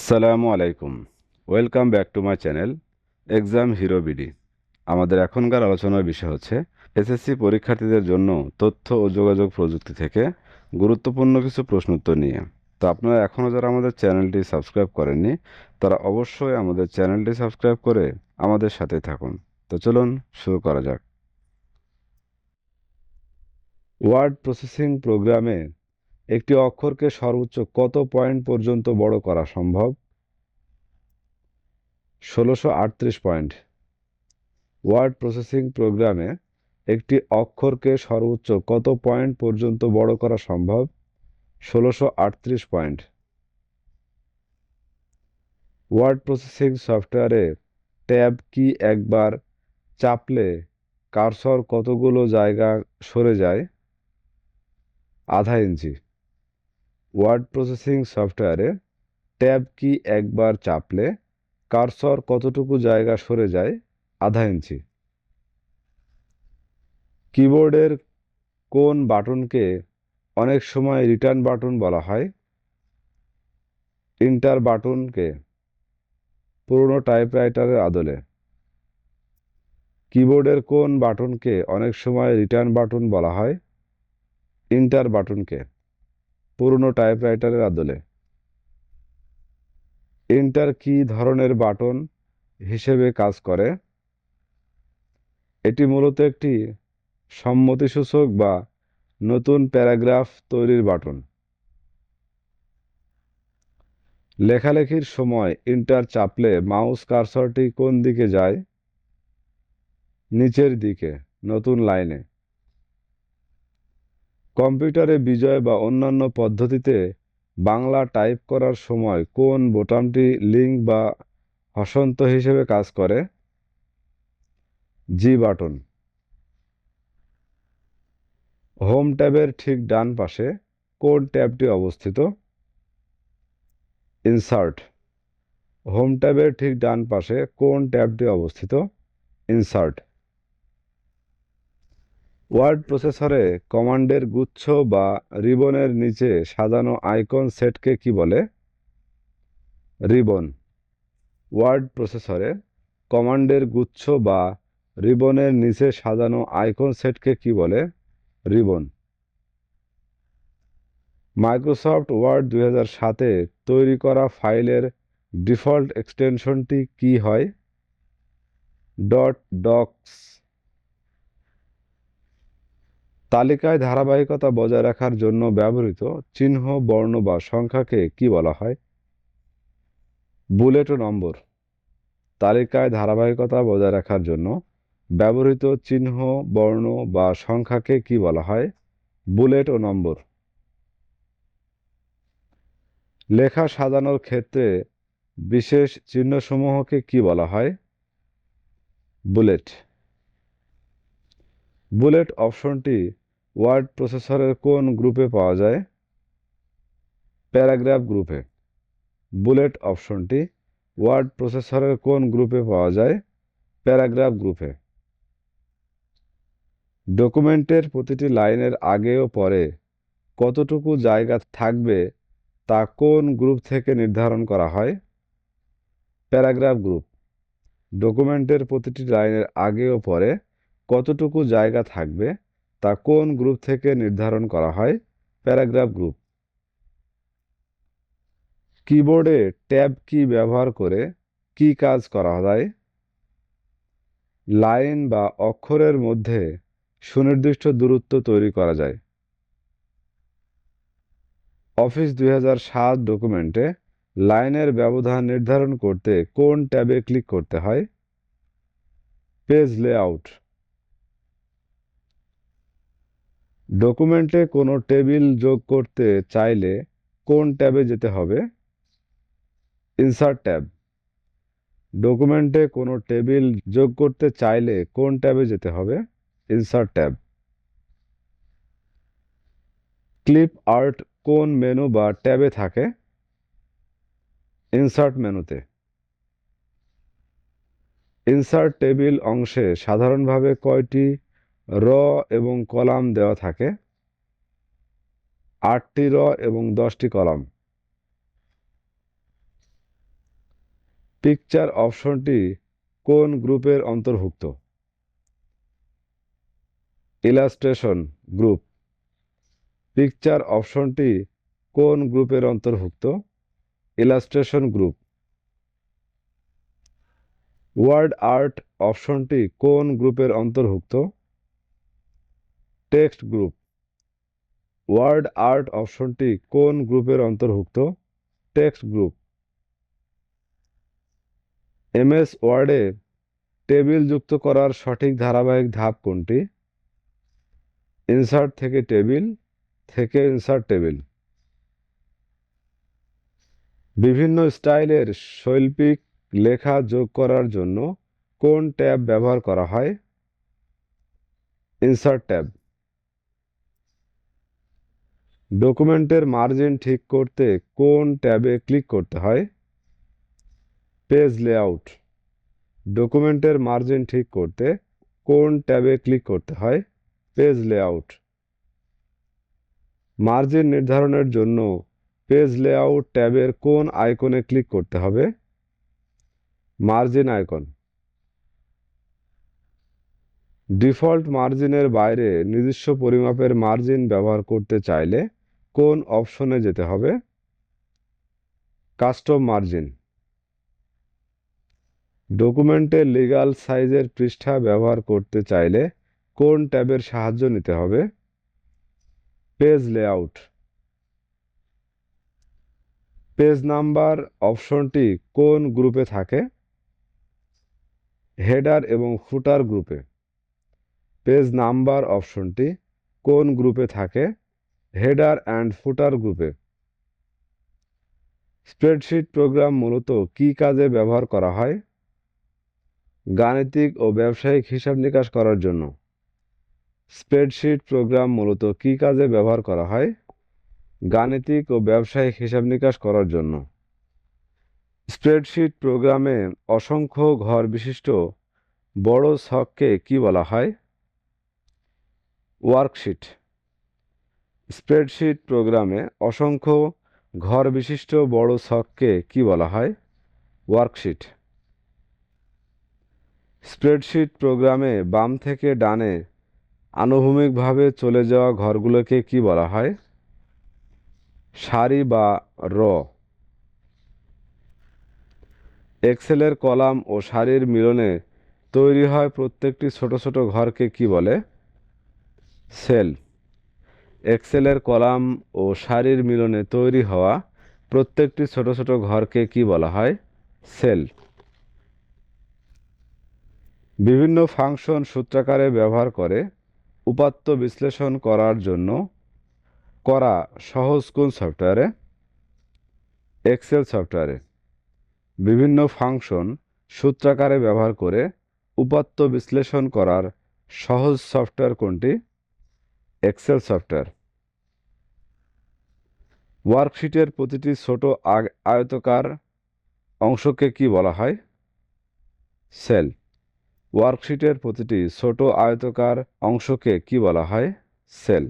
আসসালামু আলাইকুম। Welcome back to my channel exam hero BD. আমাদের এখনকার আলোচনার বিষয় হচ্ছে এসএসসি পরীক্ষার্থীদের জন্য তথ্য ও যোগাযোগ প্রযুক্তি থেকে গুরুত্বপূর্ণ কিছু প্রশ্ন উত্তর নিয়ে। তো আপনারা এখনও যারা আমাদের চ্যানেলটি সাবস্ক্রাইব করেননি তারা অবশ্যই আমাদের চ্যানেলটি সাবস্ক্রাইব করে আমাদের সাথে থাকুন। তো চলুন শুরু করা যাক। ওয়ার্ড প্রসেসিং প্রোগ্রামে একটি অক্ষরকে সর্বোচ্চ কত পয়েন্ট পর্যন্ত বড় করা সম্ভব? 1638 পয়েন্ট। ওয়ার্ড প্রসেসিং প্রোগ্রামে একটি অক্ষরকে সর্বোচ্চ কত পয়েন্ট পর্যন্ত বড় করা সম্ভব? 1638 পয়েন্ট। ওয়ার্ড প্রসেসিং সফটওয়্যারে ট্যাব কি একবার চাপলে কার্সর কতগুলো জায়গা সরে যায়? আধা ইঞ্চি। ওয়ার্ড প্রসেসিং সফটওয়্যারে ট্যাব কি একবার চাপলে কার্সর কতটুকু জায়গা সরে যায়? আধা ইঞ্চি। কিবোর্ডের কোন বাটনকে অনেক সময় রিটার্ন বাটন বলা হয়? এন্টার বাটনকে। পুরনো টাইপরাইটারের আদলে কিবোর্ডের কোন বাটনকে অনেক সময় রিটার্ন বাটন বলা হয়? এন্টার বাটনকে। পুরনো টাইপরাইটারের আদলে এন্টার কি ধরনের বাটন হিসেবে কাজ করে? এটি মূলত একটি সম্মতিসূচক বা নতুন প্যারাগ্রাফ তৈরির বাটন। লেখালেখির সময় এন্টার চাপলে মাউস কার্সরটি কোন দিকে যায়? নিচের দিকে, নতুন লাইনে। কম্পিউটারে বিজয় বা অন্যান্য পদ্ধতিতে বাংলা টাইপ করার সময় কোন বোতামটি লিঙ্ক বা হসন্ত হিসেবে কাজ করে? জি বাটন। হোম ট্যাবের ঠিক ডান পাশে কোন ট্যাবটি অবস্থিত? ইনসার্ট। হোম ট্যাবের ঠিক ডান পাশে কোন ট্যাবটি অবস্থিত? ইনসার্ট। ওয়ার্ড প্রসেসরে কমান্ডের গুচ্ছ বা রিবনের নিচে সাজানো আইকন সেটকে কি বলে? রিবন। ওয়ার্ড প্রসেসরে কমান্ডের গুচ্ছ বা রিবনের নিচে সাজানো আইকন সেটকে কি বলে? রিবন। মাইক্রোসফট ওয়ার্ড 2007-এ তৈরি করা ফাইলের ডিফল্ট এক্সটেনশনটি কি হয়? Dot docx. তালিকায় ধারাবাহিকতা বজায় রাখার জন্য ব্যবহৃত চিহ্ন, বর্ণ বা সংখ্যাকে কি বলা হয়? বুলেট ও নম্বর। তালিকায় ধারাবাহিকতা বজায় রাখার জন্য ব্যবহৃত চিহ্ন, বর্ণ বা সংখ্যাকে কি বলা হয়? বুলেট ও নম্বর। লেখা সাজানোর ক্ষেত্রে বিশেষ চিহ্নসমূহকে কি বলা হয়? বুলেট। বুলেট অপশনটি ওয়ার্ড প্রসেসরের কোন গ্রুপে পাওয়া যায়? প্যারাগ্রাফ গ্রুপে। বুলেট অপশনটি ওয়ার্ড প্রসেসরের কোন গ্রুপে পাওয়া যায়? প্যারাগ্রাফ গ্রুপে। ডকুমেন্টের প্রতিটি লাইনের আগে ও পরে কতটুকু জায়গা থাকবে তা কোন গ্রুপ থেকে নির্ধারণ করা হয়? Paragraph group. ডকুমেন্টের প্রতিটি লাইনের আগে ও পরে কতটুকু জায়গা থাকবে তা কোন গ্রুপ থেকে নির্ধারণ করা হয়? Paragraph group. কিবোর্ডে ট্যাব কি ব্যবহার করে কি কাজ করা যায়? লাইন বা অক্ষরের মধ্যে সুনির্দিষ্ট দূরত্ব তৈরি করা যায়। অফিস 2007 ডকুমেন্টে লাইনের ব্যবধান নির্ধারণ করতে কোন ট্যাবে ক্লিক করতে হয়? Page layout. ডকুমেন্টে কোনো টেবিল যোগ করতে চাইলে কোন ট্যাবে যেতে হবে? Insert tab. ডকুমেন্টে কোনো টেবিল যোগ করতে চাইলে কোন ট্যাবে যেতে হবে? Insert tab. ক্লিপ আর্ট কোন মেনু বা ট্যাবে থাকে? ইনসার্ট মেনুতে। ইনসার্ট টেবিল অংশে সাধারণভাবে কয়টি র এবং কলাম দেওয়া থাকে? 8টি র এবং 10টি কলাম। পিকচার অপশনটি কোন গ্রুপের অন্তর্ভুক্ত? Illustration group. পিকচার অপশনটি কোন গ্রুপের অন্তর্ভুক্ত? Illustration group. ওয়ার্ড আর্ট অপশনটি কোন গ্রুপের অন্তর্ভুক্ত? Text group. ওয়ার্ড আর্ট অপশনটি কোন গ্রুপের অন্তর্ভুক্ত? Text group. এমএস ওয়ার্ডে টেবিল যুক্ত করার সঠিক ধারাবাহিক ধাপ কোনটি? ইনসার্ট থেকে টেবিল, থেকে ইনসার্ট টেবিল। বিভিন্ন স্টাইলের শৈল্পিক লেখা যোগ করার জন্য কোন ট্যাব ব্যবহার করা হয়? Insert tab. ডকুমেন্টের মার্জিন ঠিক করতে কোন ট্যাবে ক্লিক করতে হয়? Page layout. ডকুমেন্টের মার্জিন ঠিক করতে কোন ট্যাবে ক্লিক করতে হয়? Page layout. মার্জিন নির্ধারণের জন্য পেজ লেআউট ট্যাবের কোন আইকনে ক্লিক করতে হবে? Margin icon. ডিফল্ট মার্জিনের বাইরে নিজস্ব পরিমাপের মার্জিন ব্যবহার করতে চাইলে কোন অপশনে যেতে হবে? Custom margin. ডকুমেন্টে লিগ্যাল সাইজের পৃষ্ঠা ব্যবহার করতে চাইলে কোন ট্যাবের সাহায্য নিতে হবে? Page layout. পেজ নাম্বার অপশনটি কোন গ্রুপে থাকে? হেডার এবং ফুটার গ্রুপে। পেজ নাম্বার অপশনটি কোন গ্রুপে থাকে? হেডার অ্যান্ড ফুটার গ্রুপে। স্প্রেডশিট প্রোগ্রাম মূলত কী কাজে ব্যবহার করা হয়? গাণিতিক ও ব্যবসায়িক হিসাব নিকাশ করার জন্য। স্প্রেডশিট প্রোগ্রাম মূলত কী কাজে ব্যবহার করা হয়? গাণিতিক ও ব্যবসায়িক হিসাব নিকাশ করার জন্য। স্প্রেডশিট প্রোগ্রামে অসংখ্য ঘর বিশিষ্ট বড় ছককে কি বলা হয়? ওয়ার্কশিট। স্প্রেডশিট প্রোগ্রামে অসংখ্য ঘর বিশিষ্ট বড় ছককে কি বলা হয়? ওয়ার্কশিট। স্প্রেডশিট প্রোগ্রামে বাম থেকে ডানে আনুভূমিকভাবে চলে যাওয়া ঘরগুলোকে কি বলা হয়? সারি বা র। এক্সেলের কলাম ও সারির মিলনে তৈরি হয় প্রত্যেকটি ছোট ছোট ঘরকে কি বলে? সেল। এক্সেলের কলাম ও সারির মিলনে তৈরি হওয়া প্রত্যেকটি ছোট ছোট ঘরকে কি বলা হয়? সেল। বিভিন্ন ফাংশন সূত্রাকারে ব্যবহার করে উপাত্ত বিশ্লেষণ করার জন্য করা সহজ কোন সফটওয়্যারে? এক্সেল সফটওয়্যারে। বিভিন্ন ফাংশন সূত্রাকারে ব্যবহার করে উপাত্ত বিশ্লেষণ করার সহজ সফটওয়্যার কোনটি? Excel software. ওয়ার্কশিটের প্রতিটি ছোট আয়তাকার অংশকে কি বলা হয়? সেল। ওয়ার্কশিটের প্রতিটি ছোট আয়তাকার অংশকে কি বলা হয়? সেল।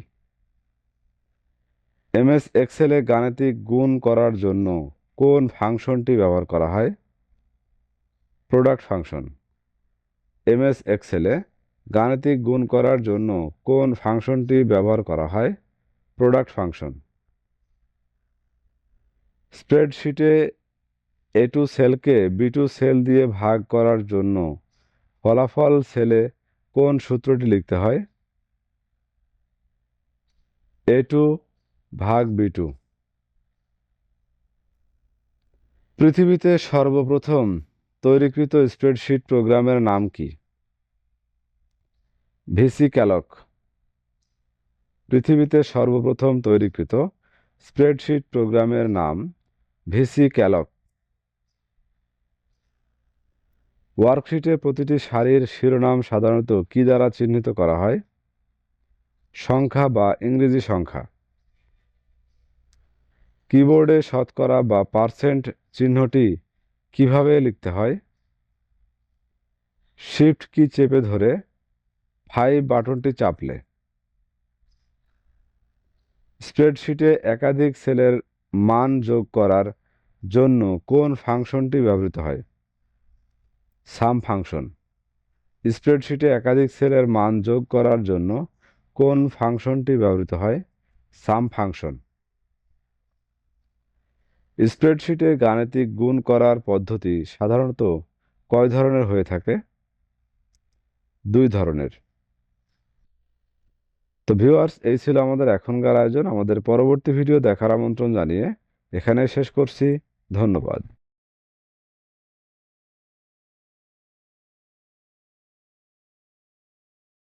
এমএস এক্সেলে গাণিতিক গুণ করার জন্য কোন ফাংশনটি ব্যবহার করা হয়? Product function. এমএস এক্সেলে গাণিতিক গুণ করার জন্য কোন ফাংশনটি ব্যবহার করা হয়? Product function. স্প্রেডশিটে A2 সেলকে B2 সেল দিয়ে ভাগ করার জন্য ফলাফল সেলে কোন সূত্রটি লিখতে হয়? A2 ভাগ B2। পৃথিবীতে সর্বপ্রথম তৈরিকৃত স্প্রেডশিট প্রোগ্রামের নাম কি? VC Calc. পৃথিবীতে সর্বপ্রথম তৈরিকৃত স্প্রেডশিট প্রোগ্রামের নাম ভিসি ক্যালক। ওয়ার্কশিটের প্রতিটি সারির শিরোনাম সাধারণত কি দ্বারা চিহ্নিত করা হয়? সংখ্যা বা ইংরেজি সংখ্যা। কিবোর্ডে শতকরা বা পার্সেন্ট চিহ্নটি কিভাবে লিখতে হয়? শিফট কি চেপে ধরে 5 বাটনটি চাপলে। স্প্রেডশিটে একাধিক সেলের মান যোগ করার জন্য কোন ফাংশনটি ব্যবহৃত হয়? সাম ফাংশন। স্প্রেডশিটে একাধিক সেলের মান যোগ করার জন্য কোন ফাংশনটি ব্যবহৃত হয়? সাম ফাংশন। স্প্রেডশিটে গাণিতিক গুণ করার পদ্ধতি সাধারণত কয় ধরনের হয়ে থাকে? 2 ধরনের। তো ভিউয়ার্স, এই ছিল আমাদের এখনকার আয়োজন। আমাদের পরবর্তী ভিডিও দেখার আমন্ত্রণ জানিয়ে এখানে শেষ করছি। ধন্যবাদ।